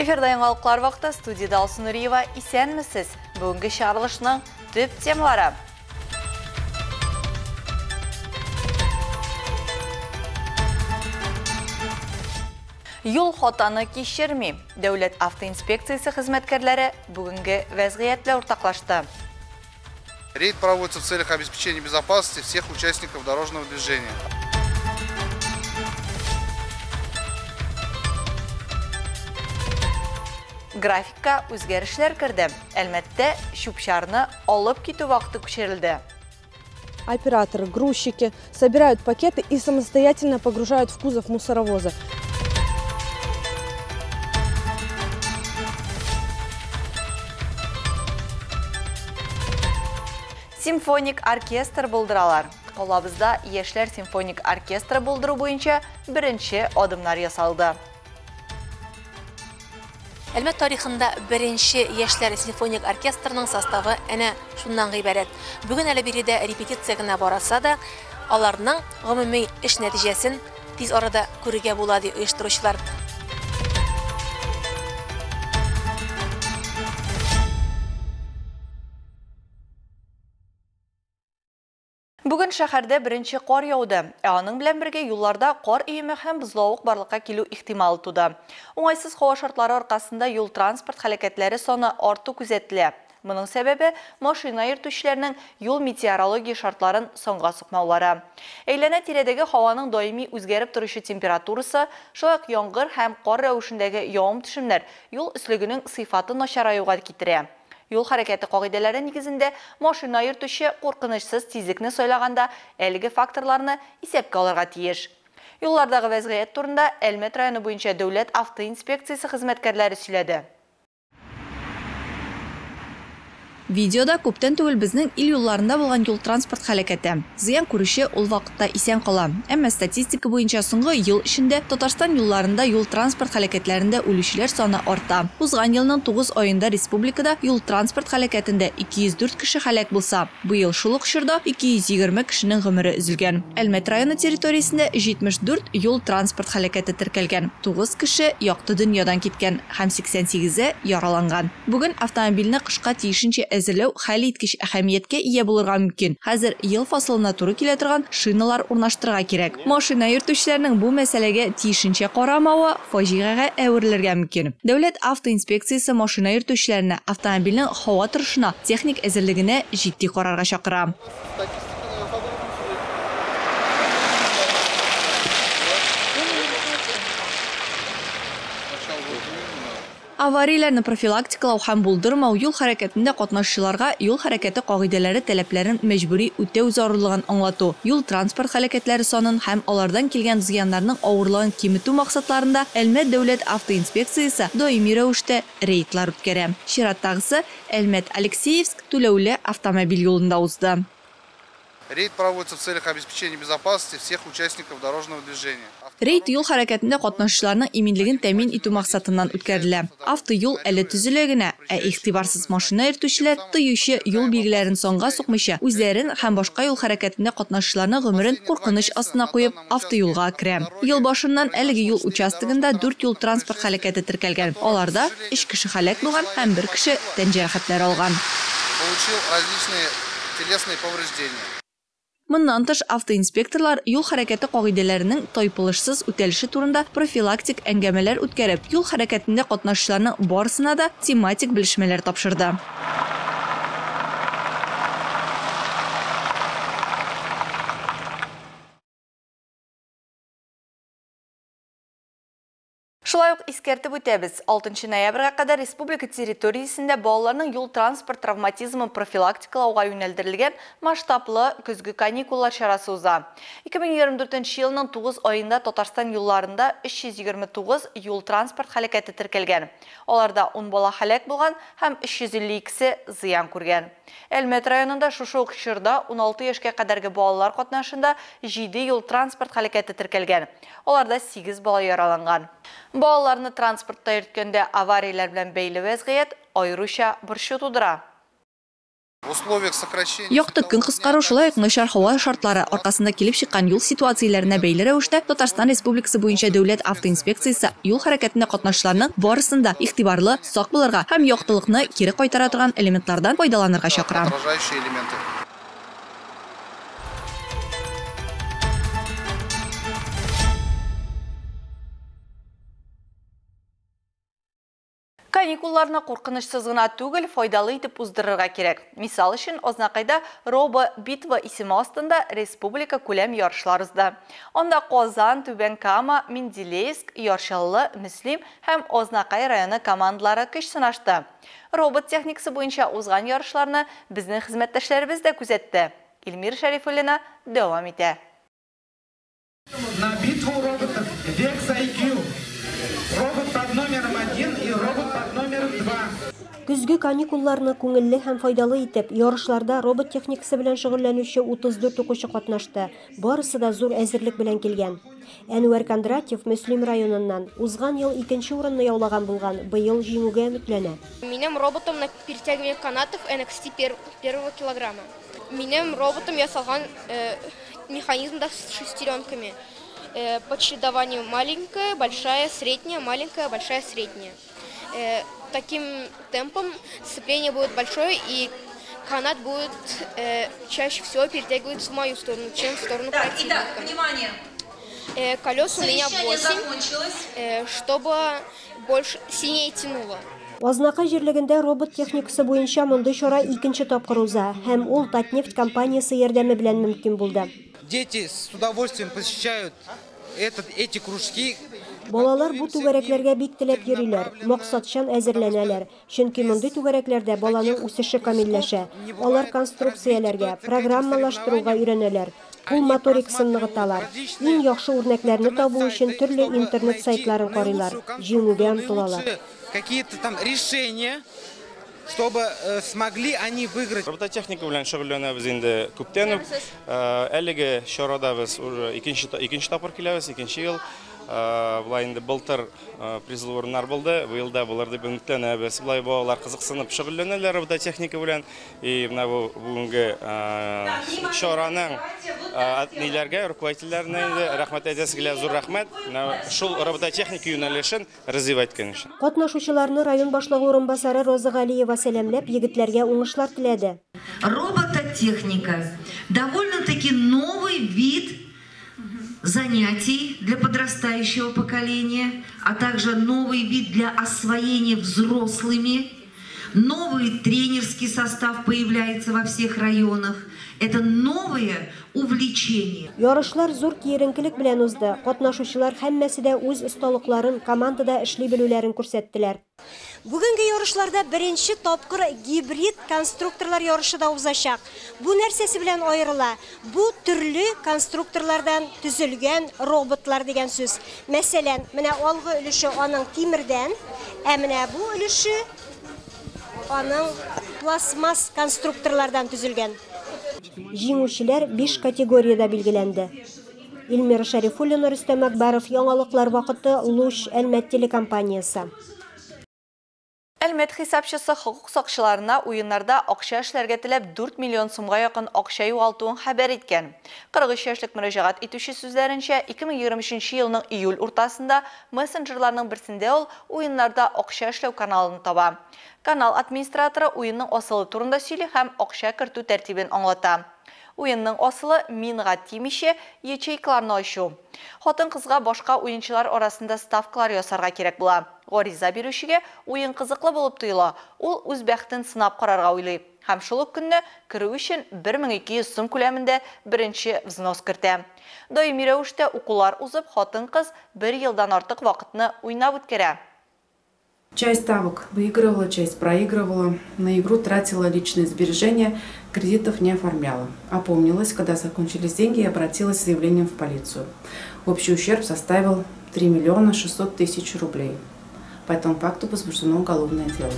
Эфирда яңалыклар вакыты студияда Алсу Нуриева. Исәнмесез? Бүгенге чыгарылышның төп темалары. Юл хатаны кичерми. Дәүләт автоинспекциясе хезмәткәрләре бүгенге вәзгыятьлә уртаклашты. Рейд проводится в целях обеспечения безопасности всех участников дорожного движения. Графикка үзгәрешләр керде. Әлбәттә, шупшарны алып китү вакыты күчерелде. Операторы, грузчики собирают пакеты и самостоятельно погружают в кузов мусоровоза. Симфоник оркестр булдыралар. Колабызда яшьләр симфоник оркестры булдыру буенча беренче адымнар ясалды. Әлмәт тарихында беренче яшьләр симфоник оркестрының составы әнә шуннан гыйбарәт. Бүген әле биредә репетиция гына бараса да, аларның гомуми эш нәтиҗәсен тиз арада күрергә була ди оештыручылар. Бүген шәһәрдә беренче кар яуды. Аның белән бергә юлларда кар өеме һәм бозлавык барлыкка килү ихтималы туды. Уңайсыз һава шартлары аркасында юл транспорт хәрәкәтләре саны арту күзәтелә. Моның сәбәбе машина йөртүчеләрнең юл метеорология шартларын соңга сукмаулары. Әйләнә-тирәдәге һаваның даими үзгәреп торучы температурасы, шулай ук яңгыр һәм кар рәвешендәге явым-төшемнәр юл өслегенең сыйфатын начараюга китерә. Юл хәрәкәте кагыйдәләре нигезендә машина йөртүче куркынычсыз тизлекне сайлаганда әлеге факторларны исәпкә алырга тиеш. Юллардагы вәзгыять турында Әлмәт районы буенча дәүләт автоинспекциясе хезмәткәрләре сөйләде. Видеода күптән түгел безнең ил юлларында булган юл транспорт хәрәкәте. Зыян күрүче ул вакытта исән кала. Әмма статистика буенча соңгы ел ішендә Татарстан юлларында юл транспорт хәрәкәтләрендә үлүчеләр саны арта. Узган елның 9 аенда республикада юл транспорт хәрәкәтендә 204 кеше һәлак булса, бу ел шул ук чорда 220 кешенең гомере өзелгән. Әлмәт районы территориясендә 74 юл транспорт хәрәкәте теркәлгән. 9 кеше якты дөньядан киткән һәм 88-е яраланган. Бүген автомобильне кышка тиешенчә әзерләү хәл иткеч әһәмияткә ия булырга мөмкин. Хәзер ел фасылына туры килә торган шиналар урнаштырырга кирәк. Машина йөртүчеләрнең бу мәсьәләгә тиешенчә карамавы фаҗигагә әверелергә мөмкин. Дәүләт автоинспекциясе машина йөртүчеләрне автомобильнең һава торышына, техник әзерлегенә җитди карарга чакыра. Аварияләрне профилактикалау һәм булдырмау юл хәрәкәтендә катнашучыларга юл хәрәкәте кагыйдәләре таләпләрен мәҗбүри үтәү зарурлыгын аңлату, юл транспорт хәрәкәтләре санын һәм алардан килгән зыяннарның авырлыгын киметү максатларында Әлмәт дәүләт автоинспекциясе даими рәвештә рейдлар үткәрә. Чираттагысы Әлмәт-Алексеевск түләүле автомобиль юлында узды. Рейд проводится в целях обеспечения безопасности всех участников дорожного движения. Рейд юл хәрәкәтендә катнашучыларның иминлеген тәэмин итү максатыннан үткәрелә. Автоюл әле төзелә генә, ә игътибарсыз машина йөртүчеләр тоючы юл билгеләрен соңга сукмыйча, үзләрен һәм башка юл хәрәкәтендә катнашучыларның гомерен куркыныч астына куеп, автоюлга керә. Ел башыннан әлеге юл участогында 4 юл транспорт хәрәкәте теркәлгән. Аларда 3 кеше һәлак булган һәм 1 кеше тән җәрәхәтләре алган. Получил различные телесные повреждения. Моннан тыш автоинспекторлар юл хәрәкәте кагыйдәләренең тайпылышсыз үтәлеше турында профилактик әңгәмәләр үткәреп, юл хәрәкәтендә катнашучыларның барысына да тематик белешмәләр тапшырды. Шулай ук искәртеп үтәбез. 6 ноябрьгә кадәр республика территориясендә балаларның юл транспорт травматизмын профилактикалауга юнәлдерелгән масштаблы көзге каникуллар чарасы уза. 2024 елның 9 аенда Татарстан юлларында 329 юл транспорт хәрәкәте теркәлгән. Аларда 10 бала һәлак булган һәм 352-се зыян күргән. Әлмәт районында шушы ук чорда 16 яшькә кадәрге балалар катнашында 7 юл транспорт хәрәкәте теркәлгән. Аларда 8 бала яраланган. Балаларны транспортта йөрткәндә аварияләр белән бәйле вәзгыять аеруча борчу тудыра. В условиях сокращения... Якты көн кыскару шулай ук начар һава шартлары аркасында килеп чыккан юл ситуацияләренә бәйле рәвештә Татарстан Республикасы буенча дәүләт автоинспекциясе юл хәрәкәтендә катнашучыларның барысында игътибарлы, сак булырга һәм яктылыкны кире кайтара торган элементлардан файдаланырга чакыра. Отражающие элементы. Каникулларны куркынычсыз гына түгел, файдалы итеп уздырырга кирәк. Мисал өчен, Ознакайда Робо Битва исеме астында республика күләм ярышлар узды. Анда Казан, Түбән Кама, Менделеевск, Яршаллы, Мөслим һәм Ознакай районы командалары көч сынашты. Робот техникасы буенча узган ярышларны безнең хезмәттәшләребез дә күзәтте. Илмир Шәрифуллина дәвам итә. На битву роботов Vex IQ. Робот под номером 1 и робот под номером 2. Көзгө каникулларны күңелле һәм файдалы итеп, ярышларда робот техникасы белән шөгыльләнүче 34 укучы катнашты. Барысы да зур әзерлек белән килгән. Әнвәр Кондратьев Мөслим районыннан узган ел 2нче урынны яулаган булган, быел җиңүгә өметләнә. Минем роботом на перетягивание канатов NXT 1 килограмма. Минем роботом ясалган механизмда с шестеренками. По чередованию маленькая, большая, средняя, маленькая, большая, средняя. Таким темпом сцепление будет большое, и канат будет чаще всего перетягиваться в мою сторону, чем в сторону противника. Итак, внимание! Колес у меня 8, чтобы больше сильнее тянуло. Ознакай җирлегендә робот техникасы буенча мондый чара 2нче тапкыр уза, һәм ул Татнефть компаниясе ярдәме белән мөмкин булды. Дети с удовольствием посещают эти кружки. Балалар бу түгәрәкләргә бик теләп йөриләр, максатчан әзерләнәләр. Чөнки мондый түгәрәкләрдә баланың үсеше камилләшә. Алар конструкцияләргә, программалаштыруга өйрәнәләр. Кул моторикасын ныгыталар. Иң яхшы үрнәкләрне табу өчен төрле интернет сайтларын карыйлар. Җиңүгә омтылалар. Какие-то там решения, чтобы смогли они выиграть. Робототехника белән шөгыльләнәбез инде күптән үк. Әлеге чарада без уже икенче тапкыр киләбез, икенче ел. Булай инде былтыр призлы урыннар булды. Бу елда булырды дип өметләнәбез. Булай балалар кызыксынып шөгыльләнәләр робототехника белән. И менә бу бүгенге чараның ниләргә, руководительләренә инде рәхмәт әйтәсегә зур рәхмәт. Шул робототехника юнәлешен развивать иткән өчен. Катнашучыларны район башлыгы урынбасары Роза Галиева сәламләп, егетләргә уңышлар теләде. Робототехника довольно-таки новый вид занятий для подрастающего поколения, а также новый вид для освоения взрослыми. Новый тренерский состав появляется во всех районах. Это новое увлечение. Ярышлар зур киеренкелек белән узды. Катнашучылар һәммәсе дә үз осталыкларын, командада эшли белүләрен күрсәттеләр. Бүгенге ярышларда беренче тапкыр гибрид конструкторлар ярышы да узачак. Бу нәрсәсе белән аерыла? Бу төрле конструкторлардан төзелгән роботлар дигән сүз. Мәсәлән, менә алгы өлеше аның тимердән, ә менә бу өлеше аның пластмасс конструкторлардан төзелгән. Җиңүчеләр 5 категорияда билгеләнде. Илмир Шәрифуллина, Рөстәм Әкбәров, яңалыклар вакыты, Луч, Әлмәт телекомпаниясе. Әлмәт хисапчысы хокук сакчыларына уеннарда акча эшләргә теләп 4 миллион сумга якын акча югалтуын хәбәр иткән. 43 яшьлек мөрәҗәгать итүче сүзләренчә, 2023 елның июль уртасында мессенджерларның берсендә ул уеннарда акча эшләү каналын таба. Канал администраторы уенның асылы турында сөйли һәм акча кертү тәртибен аңлата. Уенның асылы минга тимичә ячейкаларны ачу. Хатын-кызга башка уенчылар арасында ставкалар ясарга кирәк була. Гариза бирүчегә уен кызыклы булып тоела. Ул үз бәхтен сынап карарга уйлый. Һәм шул ук көнне керү өчен 1200 сум күләмендә беренче взнос кертә. Даими рәвештә укулар узып, хатын-кыз 1 елдан артык вакытны уйнап үткәрә. Часть ставок выигрывала, часть проигрывала. На игру тратила личные сбережения, кредитов не оформляла. Опомнилась, когда закончились деньги, и обратилась с заявлением в полицию. Общий ущерб составил 3 миллиона 600 тысяч рублей. По этому факту возбуждено уголовное дело.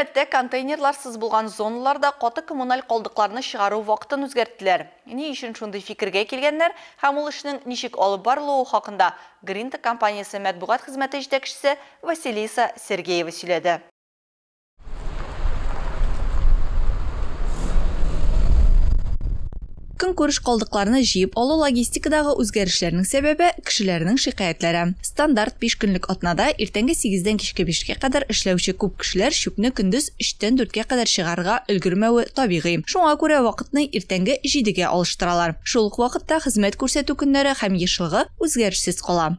Хөкүмәттә контейнерларсыз булган зоналарда каты коммуналь калдыкларны чыгару вакытын үзгәрттеләр. Ни өчен шундый фикергә килгәннәр һәм ул эшнең ничек алып барылуы хакында Гринта компаниясе матбугат хезмәте җитәкчесе Василиса Сергеева сөйләде. Көнкүреш калдыкларны җыеп алу логистикадагы үзгәрешләрнең сәбәбе кешеләрнең шикаятьләре. Стандарт 5 көнлек атнада иртәнге 8-дән кичке 5-кә кадәр эшләүче күп кешеләр чүпне көндез 3-тән 4-кә кадәр чыгарга өлгермәве табигый. Шуңа күрә вакытны иртәнге 7-гә алыштыралар. Шул ук вакытта хезмәт күрсәтү көннәре һәм ешылыгы үзгәрешсез кала.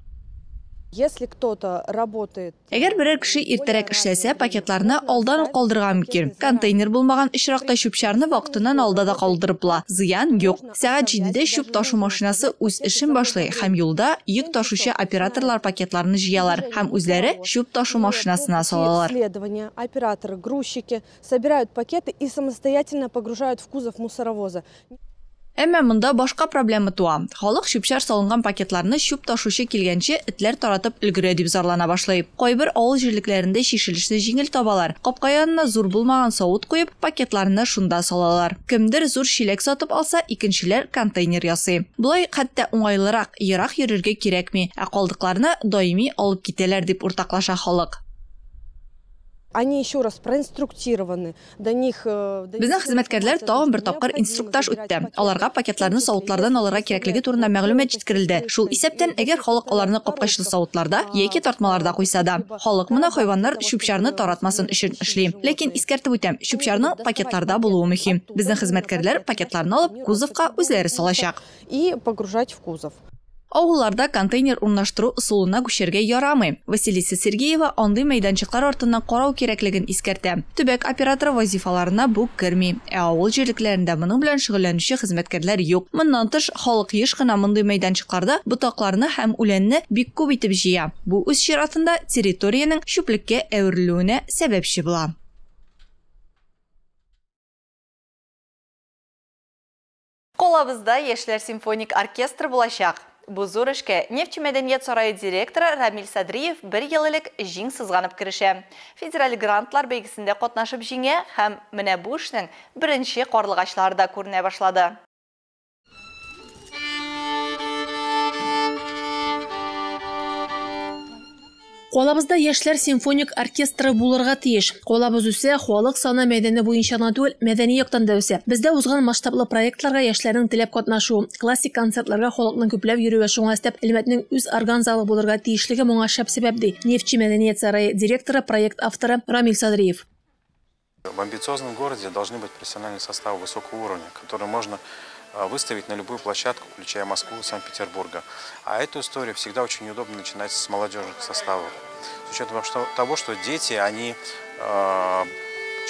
Если кто-то работает... Әгәр берәр кеше иртәрәк эшләсә, пакетларны алдан ук калдырырга мөмкин. Контейнер булмаган очракта чүп-чарны вакытыннан алда да калдырып була. Зыян юк. Сәгать 7-дә чүп ташу машинасы үз эшен башлый һәм юлда йөк ташучы операторлар пакетларны җыялар һәм үзләре чүп ташу машинасына салалар. Исследования, операторы, грузчики собирают пакеты и самостоятельно погружают в кузов мусоровоза. Әмма монда башка проблема туа. Халык чүп-чар салынган пакетларны чүп ташучы килгәнче этләр таратып өлгерә дип зарлана башлый. Кайбер авыл җирлекләрендә чишелешне җиңел табалар. Капка янына зур булмаган савыт куеп, пакетларны шунда салалар. Кемдер зур чиләк сатып алса, икенчеләр контейнер ясый. Булай хәтта уңайлырак, ерак йөрергә кирәкми, ә калдыкларны даими алып китәләр дип уртаклаша халык. Они еще раз проинструктированы. До них... Безнең хезмәткәрләр тагын бер тапкыр инструктаж үтте. Аларга пакетларны савытлардан алырга кирәклеге турында мәгълүмат җиткерелде. Шул исәптән, әгәр халык аларны капкачлы савытларда яки тартмаларда куйса да, халык моны хайваннар чүп-чарны таратмасын өчен эшли. Ләкин искәртеп үтәм, чүп-чарның пакетларда булуы мөһим. Безнең хезмәткәрләр пакетларны алып кузовка үзләре салачак. И погружать в кузов. Авылларда контейнер урнаштыру ысулына күчәргә ярамый. Василиса Сергеева андый мәйданчыклар артыннан карау кирәклеген искәртә. Төбәк операторы вазифаларына бу керми. Авыл җирлекләрендә моның белән шөгыльләнүче хезмәткәрләр юк. Моннан тыш, халык еш кына мондый мәйданчыкларда ботакларны һәм үләнне бик күп итеп җыя. Бу үз чиратында территорияның чүплеккә әверелүенә сәбәпче була. Колабызда Яшьләр симфоник оркестры булачак. Бу зур эшкә Нефть мәдәният сарае директоры Рамил Садриев 1 ел элек җиң сызганып керешә. Федераль грантлар бәйгесендә катнашып җиңә һәм менә бу эшнең беренче карлыгачлары да күренә башлады. Колабызда Яшьләр симфоник оркестры булырга тиеш. Колабыз үсә, халык саны мәйданы буенча түгел, мәдәни яктан да үсә. Бездә узган масштаблы проектларга яшьләрнең теләп катнашуы, классик концертларга халыкның күпләп йөрүе шуңа өстәп Элмәтнең үз орган залы булырга тиешлеге моңа шәп сәбәп ди. Нефть мәдәният сарае директоры, проект авторы Рамил Садриев. В амбициозном городе должны быть профессиональные составы высокого уровня, которые можно выставить на любую площадку, включая Москву и Санкт-Петербурга. А эту историю всегда очень удобно начинать с молодежных составов. С учетом того, что дети, они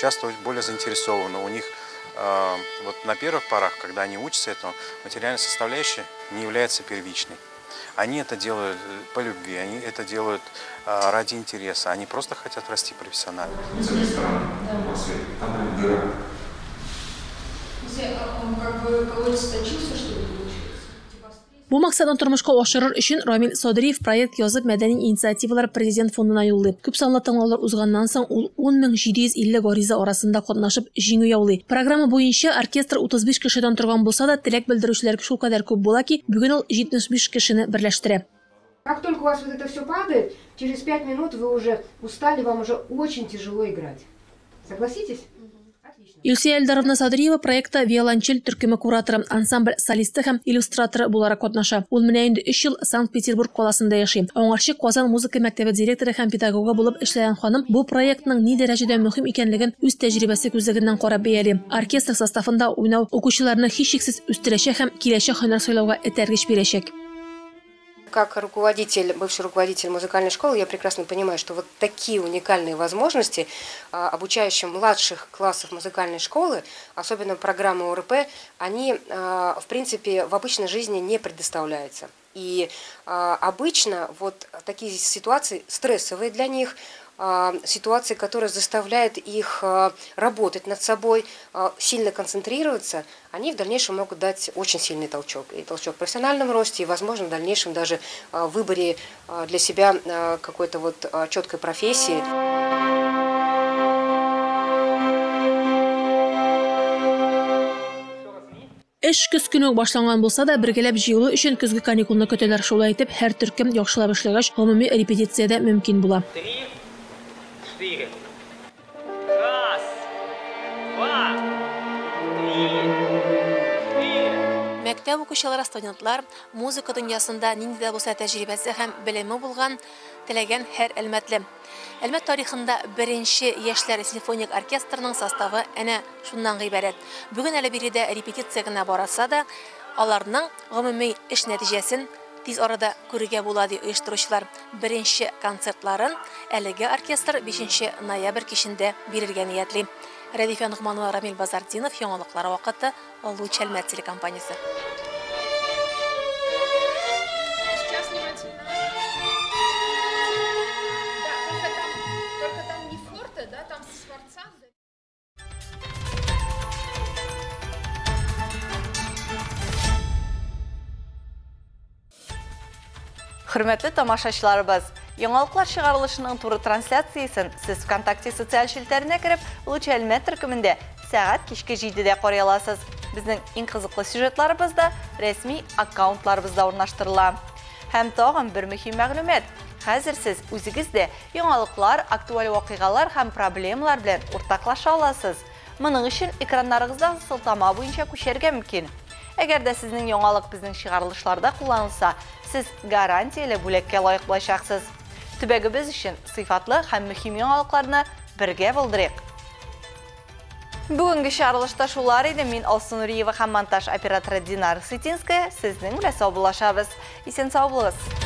часто более заинтересованы. У них вот на первых порах, когда они учатся этому, материальная составляющая не является первичной. Они это делают по любви, они это делают ради интереса, они просто хотят расти профессионально. Бу максатны тормышка ашырыр өчен Рамил Садриев проект язып мәдәни инициативалар президент фондына юллый. Күп санлы тыңлаулар узганнан соң ул 10750 гариза арасында катнашып җиңү яулый. Программа буенча оркестр 35 кешедән торган булса да, теләк белдерүчеләр шул кадәр күп була ки, бүген ул 75 кешене берләштерә. Как только у вас вот это все падает, через 5 минут вы уже устали, вам уже очень тяжело играть. Согласитесь? Илсия Эльдаровна Садриева проектта виолончель төркеме кураторы, ансамбль солисты һәм иллюстраторы буларак катнаша. Ул менә инде 3 ел Санкт-Петербург каласында яши. Аңарчы Казан музыка мәктәбе директоры һәм педагогы булып эшләгән ханым бу проектның ни дәрәҗәдә мөһим икәнлеген үз тәҗрибәсе күзлегеннән карап бәяли. Оркестр составында уйнау укучыларны һичшиксез үстерәчәк һәм киләчәк һөнәр сайлауга этәргеч бирәчәк. Как руководитель, бывший руководитель музыкальной школы, я прекрасно понимаю, что вот такие уникальные возможности обучающим младших классов музыкальной школы, особенно программы ОРП, они, в принципе, в обычной жизни не предоставляются. И обычно вот такие ситуации стрессовые для них, ситуации, которые заставляют их работать над собой, сильно концентрироваться, они в дальнейшем могут дать очень сильный толчок. И толчок в профессиональном росте, и, возможно, в дальнейшем даже в выборе для себя какой-то вот четкой профессии. Эш көз көне башланган булса да, бергәләп җыелу өчен көзге каникулны көтәләр. Шулай итеп, һәр төркем яхшылап эшләгәч, гомуми репетициядә мөмкин була. 3, 4. Раз, 2, 3, 4. Мәктәп укучылары, студентлар музыка дөньясында нинди дә булса тәҗрибәсе һәм белеме булган, теләгән һәр әлмәтле. Әлмәт тарихында беренче яшьләр симфоник оркестрының составы әнә шуннан гыйбарәт. Бүген әле биредә репетиция гына бараса да, аларның гомуми эш нәтиҗәсен тиз арада күрергә була ди оештыручылар. Беренче концертларын әлеге оркестр 5 ноябрь кичендә бирергә ниятли. Рәдифә Нугманова, Рамил Базардинов, яңалыклар вакыты, Луч Әлмәт телекомпаниясе. Хөрмәтле тамашачыларыбыз, яңалыклар чыгарылышының туры трансляциясын сез ВКонтакте социаль челтәренә кереп, Луч Әлмәт төркемендә сәгать кичке 7-дә карый аласыз. Безнең иң кызыклы сюжетларыбызда рәсми аккаунтларыбызда урнаштырыла. Һәм тагын бер мөһим мәгълүмат. Хәзер сез үзегездә яңалыклар, актуаль вакыйгалар һәм проблемалар белән уртаклаша аласыз. Моның өчен экраннарыгызда сылтама буенча күчәргә мөмкин. Әгәр дә сезнең яңалык безнең чыгарылышларда кулланылса, сез гарантияле бүләккә лаек булачаксыз. Төбәгебез өчен сыйфатлы һәм мөһим яңалыкларны бергә булдырыйк. Бүгенге чыгарылышта шулар иде. Мин Алсу Нуриева һәм монтаж операторы Динара Сытинская сезнең белән саубуллашабыз. Исән сау булыгыз.